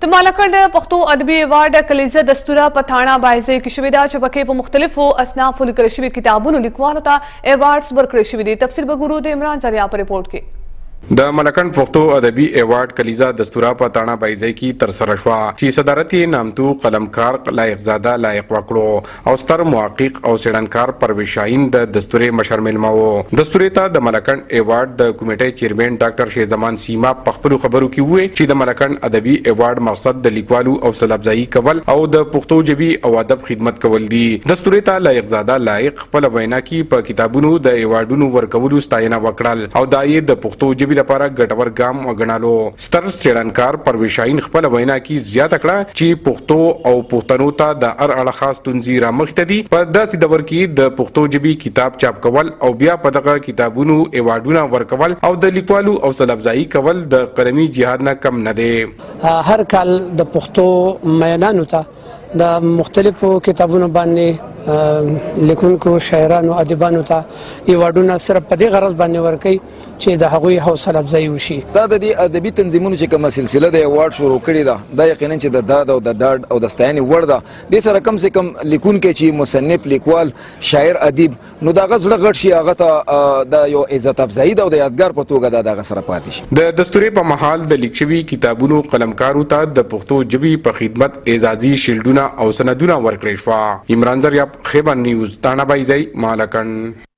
د مالکند پښتو ادبي ایوارډ کلیزه دستوره په تھاڼه بایزه کې شوې ده چې پکې په مختلفو اصنافو لیکل شوي کتابونو لیکوالو ته ایوارډز ورکړل شوي دي. تفصیل به ګورو د عمران زریا په رپورټ کې. د ملکند پښتو ادبي ایوارډ کلیزه دستوره په تاڼه بایزه کې تر سره شوه چې صدارت یې نامتو قلمکار لایق زاده لایق وکړو او ستر محقق او څېړنکار پرویز شاهین د دستورې مشر میلمه و. دستورې ته د ملکند ایوارډ د کمیټې چیرمن ډاکټر شهزمان سیما په خپلو خبرو کې وویل چې د ملکند ادبي ایوارډ مقصد د لیکوالو حوصله افزایي کول او د پښتو ژبې او ادب خدمت کول دي. دستورې ته لایق زاده لایق خپل وینا کې په کتابونو د ایوارډونو ورکولو ستاینه وکړل او دا یې د پښتو ژبې لپاره ګټور ګام وګڼلو. ستر څېړنکار پرویز شاهین خپل وینا کې زیاته کړه چې پښتو او پښتنو ته د هر اړخه ستونزې رامخته دي. په داسې دور کې د پښتو ژبې کتاب چاپ کول او بیا په دغه کتابونو ایوارډونه ورکول او د لیکوالو حوصله افزایي کول د قلمي جهاد نه کم نه دی. هر کال د پښتو مینانو ته د مختلفو کتابونو باندې لیکونکو شاعرانو ادیبانو ته ایوارډونه صرف په دې غرض باندې ورکوي چې د هغوی حوصله افزایي وشي. دا د دې ادبي تنظیمونو چې کومه سلسله د ایوارډ شروع کړې ده دا یقینا چې د داد او د ډاډ او د ستاینې وړ ده. دې سره کم سے کم لیکونکی چې مصنف لیکوال شاعر ادیب نو د هغه زړه غټ شي هغه ته د یو عزت افزایي ده او د یادګار په توګه د هغه سره پاتې شي. د دستورې په مهال د لیک شوي کتابونو قلمکارو ته د پښتو ژبې په خدمت اعزازي شیلډونه او سندونه ورکړل شوه. عمران زریا خیبر نیوز تاڼه بایزه مالکند.